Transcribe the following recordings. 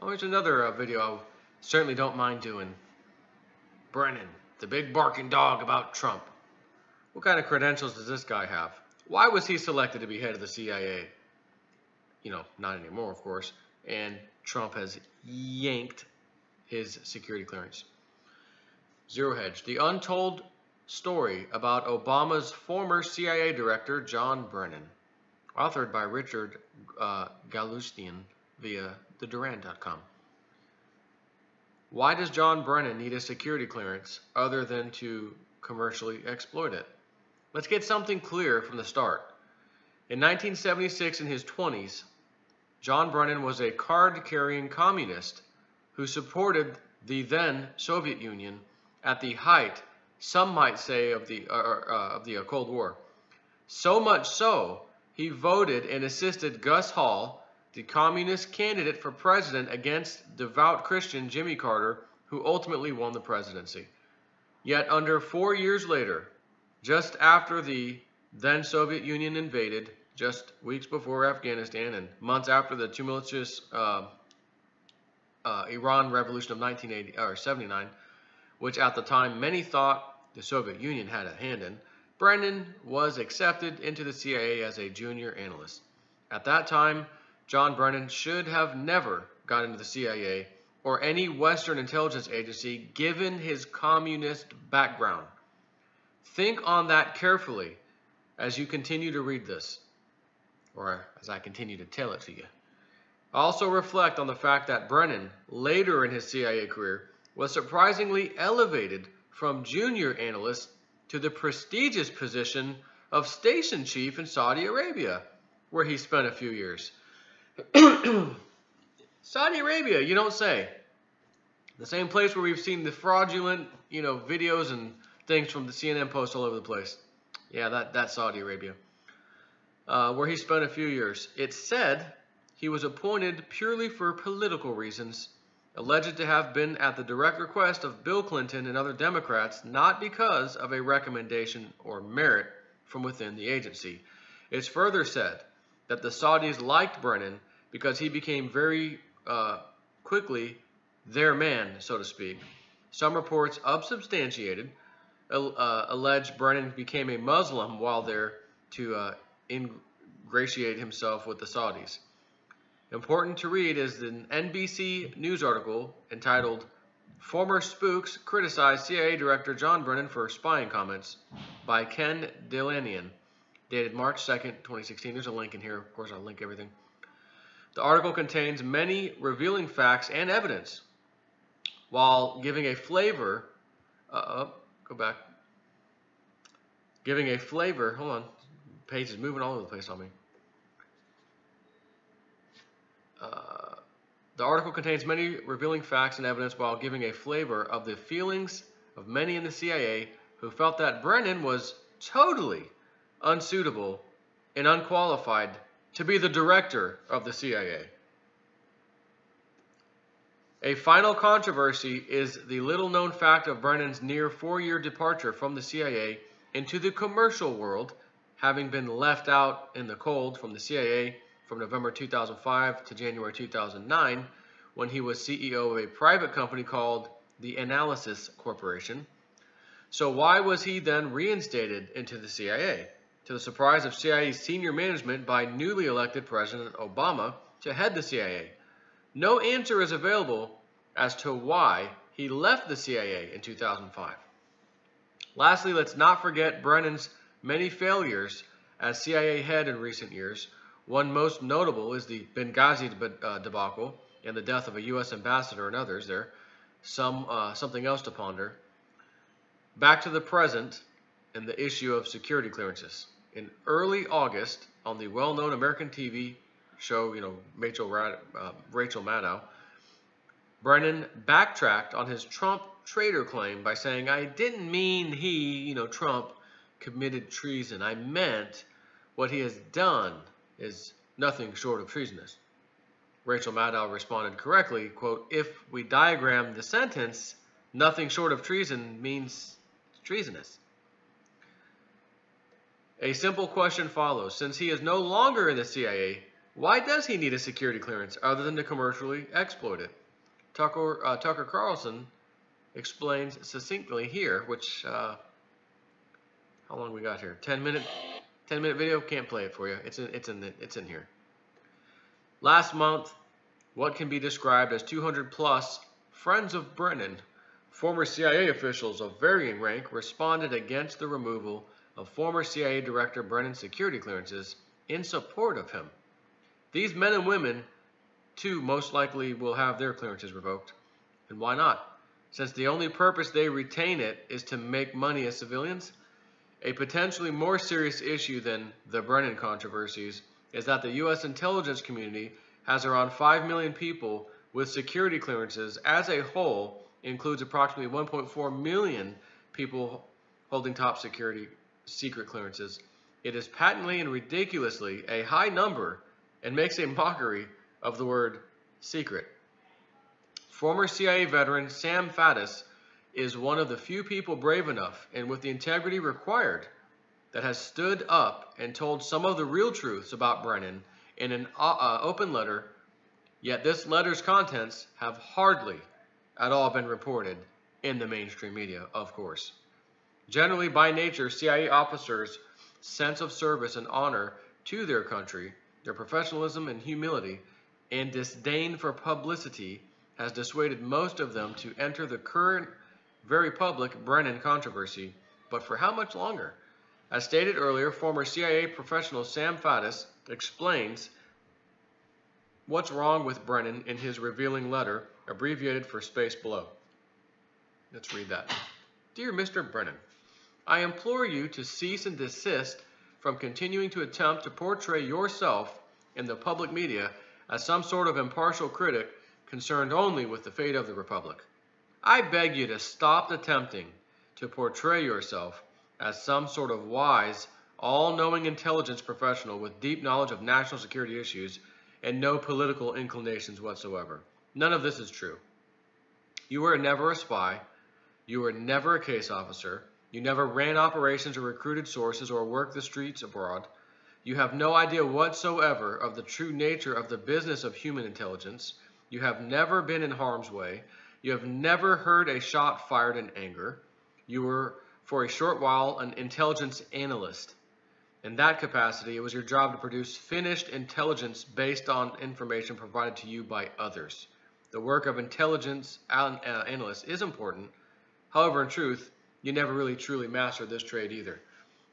Well, here's another video I certainly don't mind doing. Brennan, the big barking dog about Trump. What kind of credentials does this guy have? Why was he selected to be head of the CIA? You know, not anymore, of course. And Trump has yanked his security clearance. Zero Hedge. The Untold Story about Obama's former CIA director, John Brennan. Authored by Richard Galustian via theduran.com. Why does John Brennan need a security clearance other than to commercially exploit it? Let's get something clear from the start. In 1976, in his 20s, John Brennan was a card-carrying communist who supported the then Soviet Union at the height, some might say, of the Cold War. So much so, he voted and assisted Gus Hall, the communist candidate for president against devout Christian Jimmy Carter, who ultimately won the presidency. Yet under 4 years later, just after the then Soviet Union invaded, just weeks before Afghanistan and months after the tumultuous Iran Revolution of 1979, which at the time many thought the Soviet Union had a hand in, Brennan was accepted into the CIA as a junior analyst. At that time, John Brennan should have never got into the CIA or any Western intelligence agency given his communist background. Think on that carefully as you continue to read this, or as I continue to tell it to you. Also reflect on the fact that Brennan, later in his CIA career, was surprisingly elevated from junior analyst to the prestigious position of station chief in Saudi Arabia, where he spent a few years. Saudi Arabia, you don't say. The same place where we've seen the fraudulent, videos and things from the CNN Post all over the place. Yeah, that's Saudi Arabia. Where he spent a few years. It's said he was appointed purely for political reasons, alleged to have been at the direct request of Bill Clinton and other Democrats, not because of a recommendation or merit from within the agency. It's further said that the Saudis liked Brennan because he became very quickly their man, so to speak. Some reports, unsubstantiated, allege Brennan became a Muslim while there to ingratiate himself with the Saudis. Important to read is an NBC News article entitled "Former Spooks Criticize CIA Director John Brennan for Spying Comments" by Ken Dilanian, dated March 2nd, 2016. There's a link in here. Of course, I'll link everything. The article contains many revealing facts and evidence while giving a flavor. Giving a flavor. Hold on. The page is moving all over the place on me. The article contains many revealing facts and evidence while giving a flavor of the feelings of many in the CIA who felt that Brennan was totally unsuitable and unqualified to be the director of the CIA. A final controversy is the little-known fact of Brennan's near 4-year departure from the CIA into the commercial world, having been left out in the cold from the CIA from November 2005 to January 2009, when he was CEO of a private company called the Analysis Corporation. So why was he then reinstated into the CIA? To the surprise of CIA's senior management by newly elected President Obama to head the CIA. No answer is available as to why he left the CIA in 2005. Lastly, let's not forget Brennan's many failures as CIA head in recent years. One most notable is the Benghazi debacle and the death of a U.S. ambassador and others there. Something else to ponder. Back to the present and the issue of security clearances. In early August, on the well-known American TV show, Rachel Maddow, Brennan backtracked on his Trump traitor claim by saying, "I didn't mean he, Trump, committed treason. I meant what he has done is nothing short of treasonous." Rachel Maddow responded correctly, quote, "If we diagram the sentence, nothing short of treason means treasonous." A simple question follows. Since he is no longer in the CIA, Why does he need a security clearance other than to commercially exploit it? Tucker Carlson explains succinctly here, which, how long we got here? 10-minute video? Can't play it for you. It's in here. Last month, what can be described as 200 plus friends of Brennan, former CIA officials of varying rank, responded against the removal of former CIA Director Brennan's security clearances in support of him. These men and women, too, most likely will have their clearances revoked. And why not? Since the only purpose they retain it is to make money as civilians. A potentially more serious issue than the Brennan controversies is that the U.S. intelligence community has around 5 million people with security clearances as a whole, includes approximately 1.4 million people holding top security secret clearances. It is patently and ridiculously a high number and makes a mockery of the word secret. Former CIA veteran Sam Faddis is one of the few people brave enough and with the integrity required that has stood up and told some of the real truths about Brennan in an open letter, yet this letter's contents have hardly at all been reported in the mainstream media, of course. Generally, by nature, CIA officers' sense of service and honor to their country, their professionalism and humility, and disdain for publicity has dissuaded most of them to enter the current, very public Brennan controversy. But for how much longer? As stated earlier, former CIA professional Sam Faddis explains what's wrong with Brennan in his revealing letter, abbreviated for space below. Let's read that. Dear Mr. Brennan, I implore you to cease and desist from continuing to attempt to portray yourself in the public media as some sort of impartial critic concerned only with the fate of the Republic. I beg you to stop attempting to portray yourself as some sort of wise, all-knowing intelligence professional with deep knowledge of national security issues and no political inclinations whatsoever. None of this is true. You were never a spy. You were never a case officer. You never ran operations or recruited sources or worked the streets abroad. You have no idea whatsoever of the true nature of the business of human intelligence. You have never been in harm's way. You have never heard a shot fired in anger. You were, for a short while, an intelligence analyst. In that capacity, it was your job to produce finished intelligence based on information provided to you by others. The work of intelligence analyst is important. However, in truth, you never really truly mastered this trade either.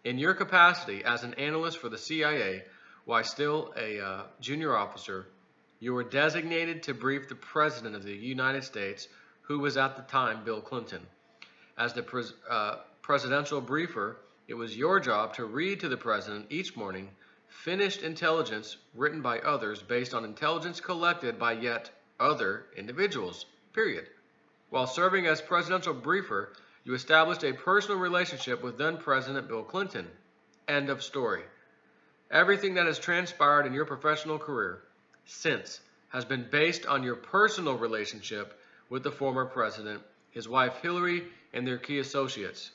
In your capacity as an analyst for the CIA, while still a junior officer, you were designated to brief the President of the United States, who was at the time Bill Clinton. As the presidential briefer, it was your job to read to the President each morning finished intelligence written by others based on intelligence collected by yet other individuals, period. While serving as presidential briefer, you established a personal relationship with then President Bill Clinton. End of story. Everything that has transpired in your professional career since has been based on your personal relationship with the former president, his wife Hillary, and their key associates.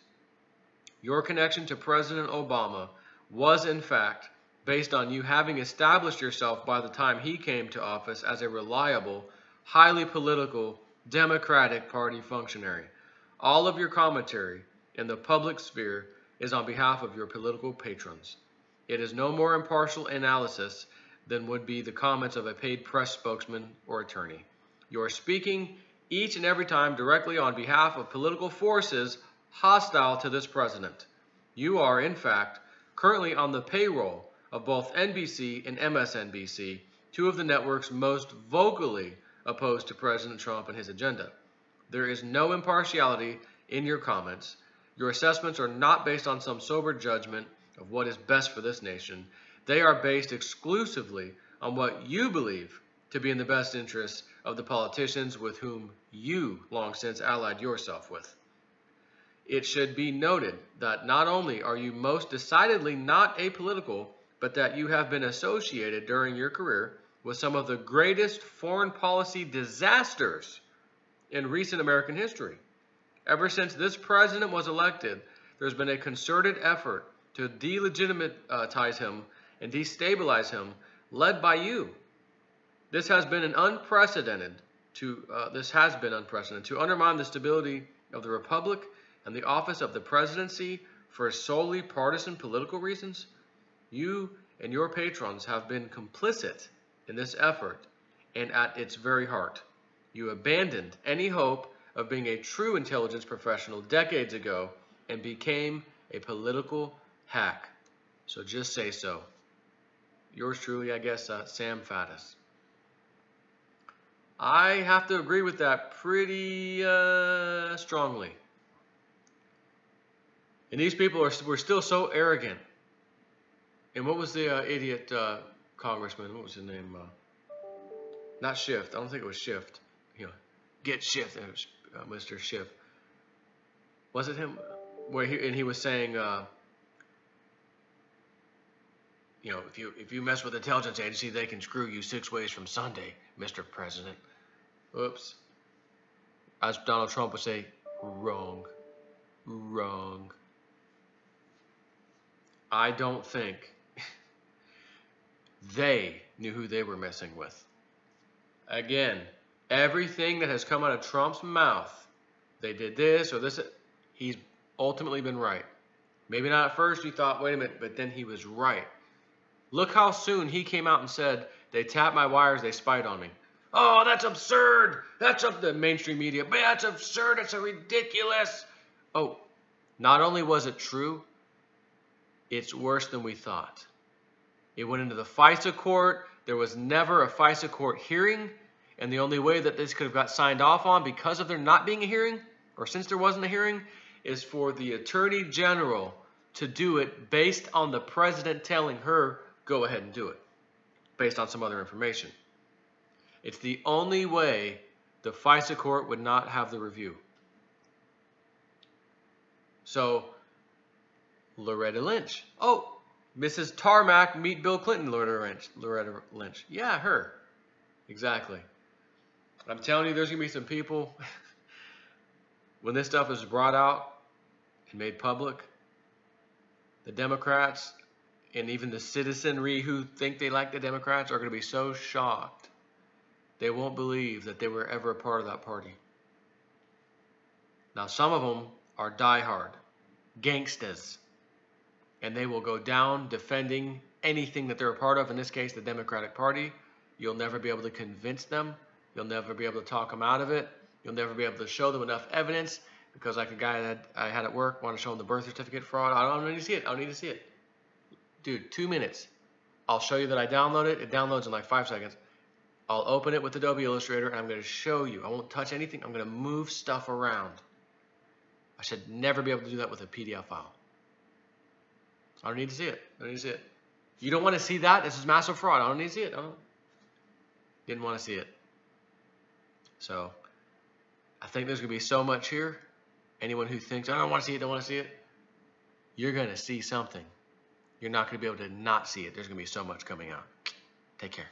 Your connection to President Obama was, in fact, based on you having established yourself by the time he came to office as a reliable, highly political, Democratic Party functionary. All of your commentary in the public sphere is on behalf of your political patrons. It is no more impartial analysis than would be the comments of a paid press spokesman or attorney. You are speaking each and every time directly on behalf of political forces hostile to this president. You are, in fact, currently on the payroll of both NBC and MSNBC, two of the networks most vocally opposed to President Trump and his agenda. There is no impartiality in your comments. Your assessments are not based on some sober judgment of what is best for this nation. They are based exclusively on what you believe to be in the best interests of the politicians with whom you long since allied yourself with. It should be noted that not only are you most decidedly not apolitical, but that you have been associated during your career with some of the greatest foreign policy disasters in recent American history. Ever since this president was elected, there's been a concerted effort to delegitimize him and destabilize him led by you. This has been unprecedented to undermine the stability of the republic and the office of the presidency for solely partisan political reasons. You and your patrons have been complicit in this effort, and at its very heart, you abandoned any hope of being a true intelligence professional decades ago and became a political hack. So just say so. Yours truly, I guess, Sam Faddis. I have to agree with that pretty strongly. And these people were still so arrogant. And what was the idiot congressman? What was his name? Not Schiff. I don't think it was Schiff. You know, get Schiff. It was Mr. Schiff. Was it him? Where he was saying, you know, if you mess with the intelligence agency, they can screw you 6 ways from Sunday, Mr. President. Oops. As Donald Trump would say, wrong. Wrong. I don't think they knew who they were messing with. Again, everything that has come out of Trump's mouth, they did this or this, he's ultimately been right. Maybe not at first, you thought, wait a minute, but then he was right. Look how soon he came out and said, they tapped my wires, they spied on me. Oh, that's absurd. That's up the mainstream media. But that's absurd. It's ridiculous. Oh, not only was it true, it's worse than we thought. It went into the FISA court. There was never a FISA court hearing. And the only way that this could have got signed off on because of there not being a hearing, or since there wasn't a hearing, is for the Attorney General to do it based on the president telling her, go ahead and do it, based on some other information. It's the only way the FISA court would not have the review. So, Loretta Lynch. Oh, Mrs. Tarmac, meet Bill Clinton, Loretta Lynch. Yeah, her. Exactly. I'm telling you, there's going to be some people, when this stuff is brought out and made public, the Democrats and even the citizenry who think they like the Democrats are going to be so shocked. They won't believe that they were ever a part of that party. Now, some of them are diehard gangsters, and they will go down defending anything that they're a part of, in this case, the Democratic Party. You'll never be able to convince them. You'll never be able to talk them out of it. You'll never be able to show them enough evidence, because like a guy that I had at work wanted to show him the birth certificate fraud. I don't need to see it. I don't need to see it. Dude, 2 minutes. I'll show you that I download it. It downloads in like 5 seconds. I'll open it with Adobe Illustrator, and I'm going to show you. I won't touch anything. I'm going to move stuff around. I should never be able to do that with a PDF file. I don't need to see it. I don't need to see it. You don't want to see that? This is massive fraud. I don't need to see it. Didn't want to see it. So, I think there's going to be so much here. Anyone who thinks, I don't want to see it, don't want to see it, you're going to see something. You're not going to be able to not see it. There's going to be so much coming out. Take care.